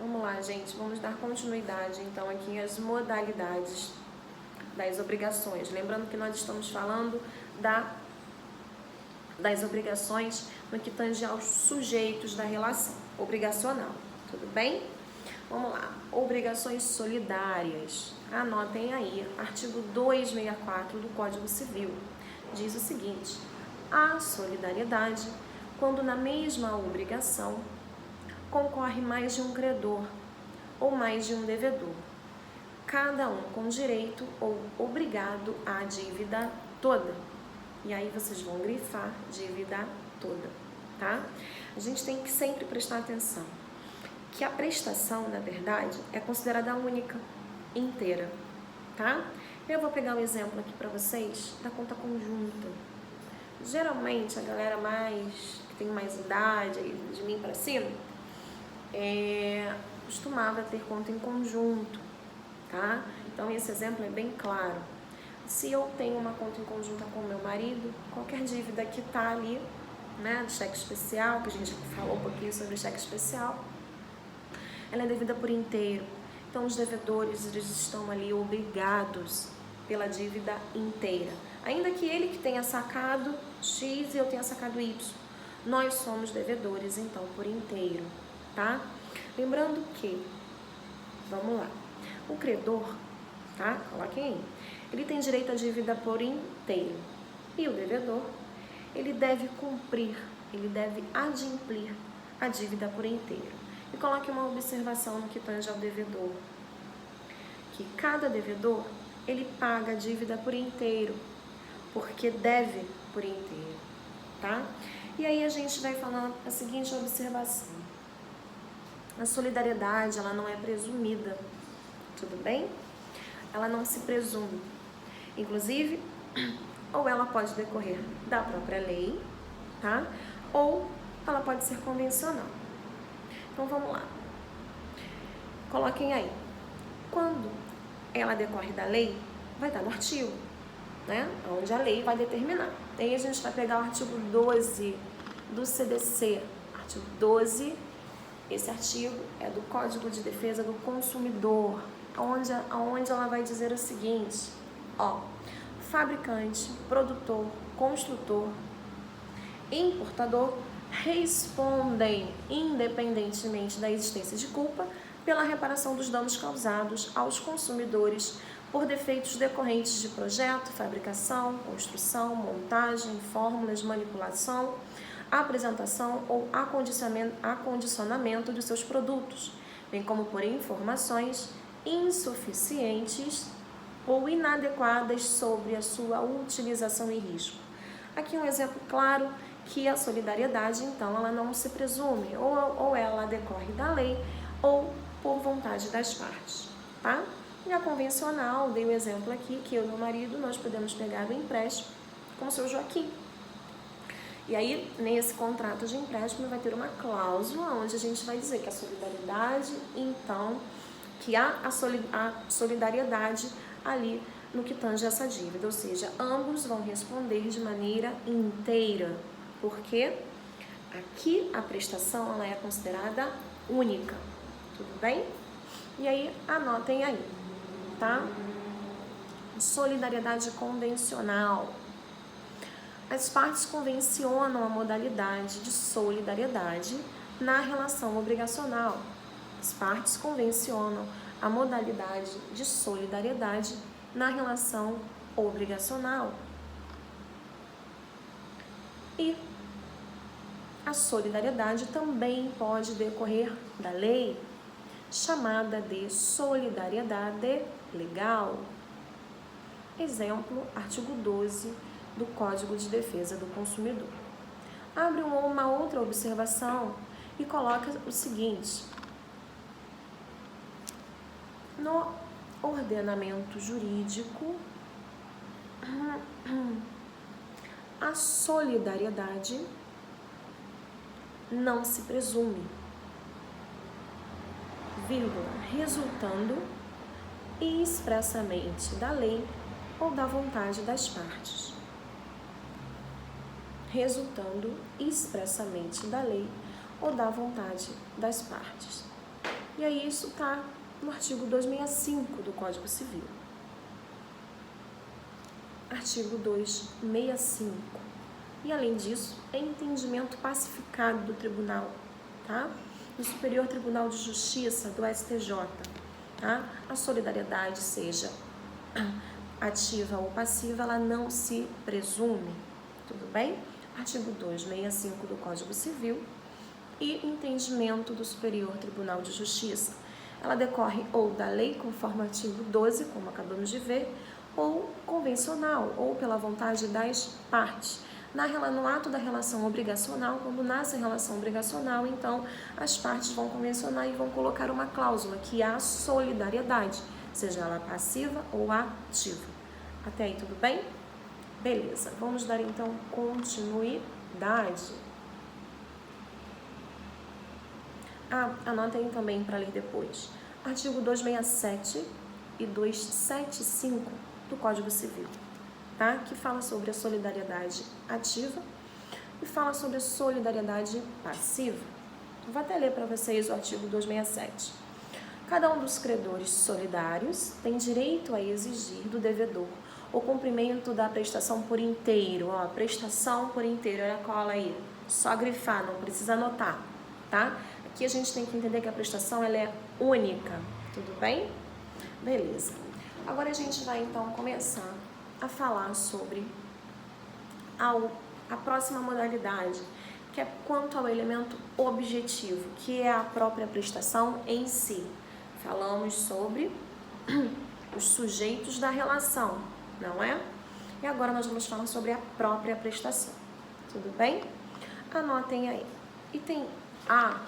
Vamos lá, gente, vamos dar continuidade então aqui às modalidades das obrigações. Lembrando que nós estamos falando das obrigações no que tange aos sujeitos da relação obrigacional, tudo bem? Vamos lá, obrigações solidárias. Anotem aí, artigo 264 do Código Civil. Diz o seguinte: a solidariedade, quando na mesma obrigação concorre mais de um credor ou mais de um devedor, cada um com direito ou obrigado à dívida toda. E aí vocês vão grifar dívida toda, tá? A gente tem que sempre prestar atenção que a prestação, na verdade, é considerada única, inteira, tá? Eu vou pegar um exemplo aqui para vocês da conta conjunta. Geralmente, a galera que tem mais idade, de mim para cima, costumava ter conta em conjunto, tá? Então, esse exemplo é bem claro. Se eu tenho uma conta em conjunta com meu marido, qualquer dívida que tá ali, né, de cheque especial, que a gente falou um pouquinho sobre cheque especial, ela é devida por inteiro. Então, os devedores, eles estão ali obrigados pela dívida inteira. Ainda que ele que tenha sacado X e eu tenha sacado Y, nós somos devedores, então, por inteiro, tá? Lembrando que, vamos lá, o credor, tá? Coloquem aí. Ele tem direito à dívida por inteiro. E o devedor, ele deve cumprir, ele deve adimplir a dívida por inteiro. E coloque uma observação no que tange ao devedor, que cada devedor, ele paga a dívida por inteiro, porque deve por inteiro, tá? E aí a gente vai falando a seguinte observação: a solidariedade, ela não é presumida, tudo bem? Ela não se presume. Inclusive, ou ela pode decorrer da própria lei, tá? Ou ela pode ser convencional. Então, vamos lá. Coloquem aí. Quando ela decorre da lei, vai estar no artigo, né? Onde a lei vai determinar. Aí a gente vai pegar o artigo 12 do CDC. Artigo 12, esse artigo é do Código de Defesa do Consumidor, onde ela vai dizer o seguinte, ó: fabricante, produtor, construtor, importador respondem, independentemente da existência de culpa, pela reparação dos danos causados aos consumidores por defeitos decorrentes de projeto, fabricação, construção, montagem, fórmulas, manipulação, apresentação ou acondicionamento de seus produtos, bem como por informações insuficientes ou inadequadas sobre a sua utilização e risco. Aqui um exemplo claro que a solidariedade, então, ela não se presume, ou ela decorre da lei ou por vontade das partes, tá? E a convencional, dei o exemplo aqui, que eu e meu marido, nós podemos pegar o empréstimo com o seu Joaquim. E aí, nesse contrato de empréstimo, vai ter uma cláusula onde a gente vai dizer que a solidariedade, então, que há a solidariedade ali no que tange essa dívida, ou seja, ambos vão responder de maneira inteira, porque aqui a prestação, ela é considerada única, tudo bem? E aí, anotem aí, tá? Solidariedade convencional. As partes convencionam a modalidade de solidariedade na relação obrigacional. As partes convencionam a modalidade de solidariedade na relação obrigacional. E a solidariedade também pode decorrer da lei, chamada de solidariedade legal. Exemplo, artigo 12 do Código de Defesa do Consumidor. Abre uma outra observação e coloca o seguinte: no ordenamento jurídico, a solidariedade não se presume, vírgula, resultando expressamente da lei ou da vontade das partes. Resultando expressamente da lei ou da vontade das partes. E aí isso está no artigo 265 do Código Civil. Artigo 265. E além disso, é entendimento pacificado do tribunal, tá? Do Superior Tribunal de Justiça, do STJ, tá? A solidariedade, seja ativa ou passiva, ela não se presume, tudo bem? Artigo 265 do Código Civil e entendimento do Superior Tribunal de Justiça. Ela decorre ou da lei, conforme artigo 12, como acabamos de ver, ou convencional, ou pela vontade das partes. No ato da relação obrigacional, quando nasce a relação obrigacional, então as partes vão convencionar e vão colocar uma cláusula, que é a solidariedade, seja ela passiva ou ativa. Até aí tudo bem? Beleza, vamos dar então continuidade. Anotem também para ler depois. Artigo 267 e 275 do Código Civil, tá? Que fala sobre a solidariedade ativa e fala sobre a solidariedade passiva. Eu vou até ler para vocês o artigo 267. Cada um dos credores solidários tem direito a exigir do devedor o cumprimento da prestação por inteiro. Ó, prestação por inteiro, olha a cola aí. Só grifar, não precisa anotar, tá? Aqui a gente tem que entender que a prestação ela é única, tudo bem? Beleza. Agora a gente vai então começar a falar sobre a próxima modalidade, que é quanto ao elemento objetivo, que é a própria prestação em si. Falamos sobre os sujeitos da relação, não é? E agora nós vamos falar sobre a própria prestação, tudo bem? Anotem aí. Item A.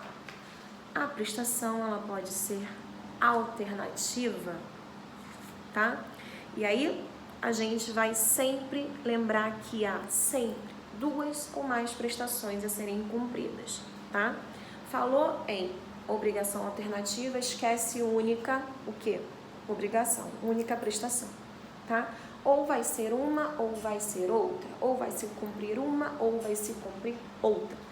A prestação, ela pode ser alternativa, tá? E aí, a gente vai sempre lembrar que há sempre 2 ou mais prestações a serem cumpridas, tá? Falou em obrigação alternativa, esquece única, o quê? Obrigação, única prestação, tá? Ou vai ser uma, ou vai ser outra, ou vai se cumprir uma, ou vai se cumprir outra.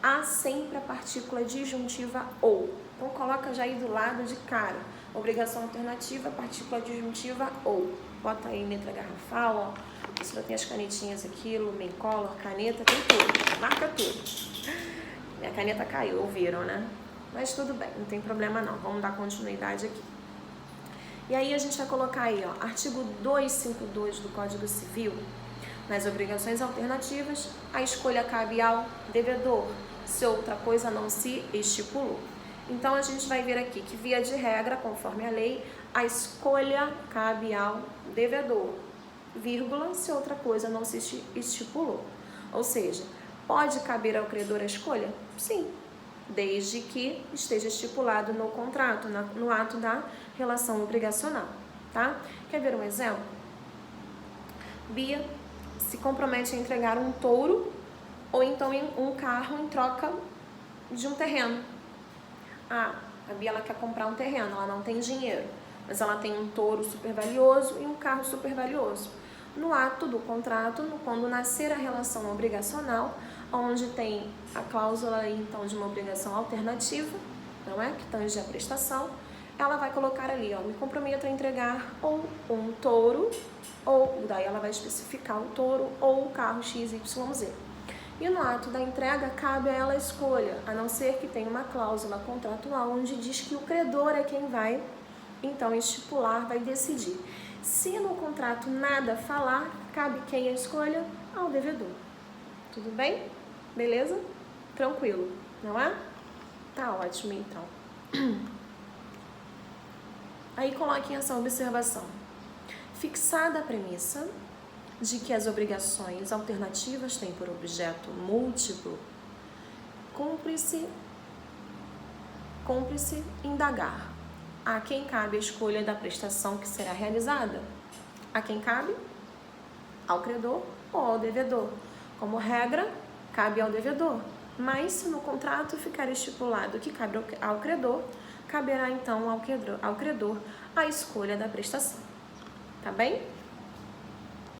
Há sempre a partícula disjuntiva ou. Então, coloca já aí do lado de cara. Obrigação alternativa, partícula disjuntiva ou. Bota aí letra garrafal, ó. Você tem as canetinhas aqui, Lumencolor, caneta, tem tudo. Marca tudo. Minha caneta caiu, ouviram, né? Mas tudo bem, não tem problema não. Vamos dar continuidade aqui. E aí a gente vai colocar aí, ó, artigo 252 do Código Civil. Nas obrigações alternativas, a escolha cabe ao devedor, se outra coisa não se estipulou. Então, a gente vai ver aqui que, via de regra, conforme a lei, a escolha cabe ao devedor, vírgula, se outra coisa não se estipulou. Ou seja, pode caber ao credor a escolha? Sim, desde que esteja estipulado no contrato, no ato da relação obrigacional, tá? Quer ver um exemplo? Bia se compromete a entregar um touro ou então um carro em troca de um terreno. A Bia ela quer comprar um terreno, ela não tem dinheiro, mas ela tem um touro super valioso e um carro super valioso. No ato do contrato, quando nascer a relação obrigacional, onde tem a cláusula então de uma obrigação alternativa, não é? Que tange a prestação, ela vai colocar ali, ó, me comprometo a entregar ou um touro, ou daí ela vai especificar o touro ou o carro XYZ. E no ato da entrega, cabe a ela a escolha, a não ser que tenha uma cláusula contratual onde diz que o credor é quem vai, então, estipular, vai decidir. Se no contrato nada falar, cabe quem a escolha? Ao devedor. Tudo bem? Beleza? Tranquilo, não é? Tá ótimo, então. Aí coloquem essa observação. Fixada a premissa de que as obrigações alternativas têm por objeto múltiplo, cumpre-se indagar a quem cabe a escolha da prestação que será realizada. A quem cabe? Ao credor ou ao devedor. Como regra, cabe ao devedor. Mas se no contrato ficar estipulado que cabe ao credor, caberá então ao credor a escolha da prestação. Tá bem?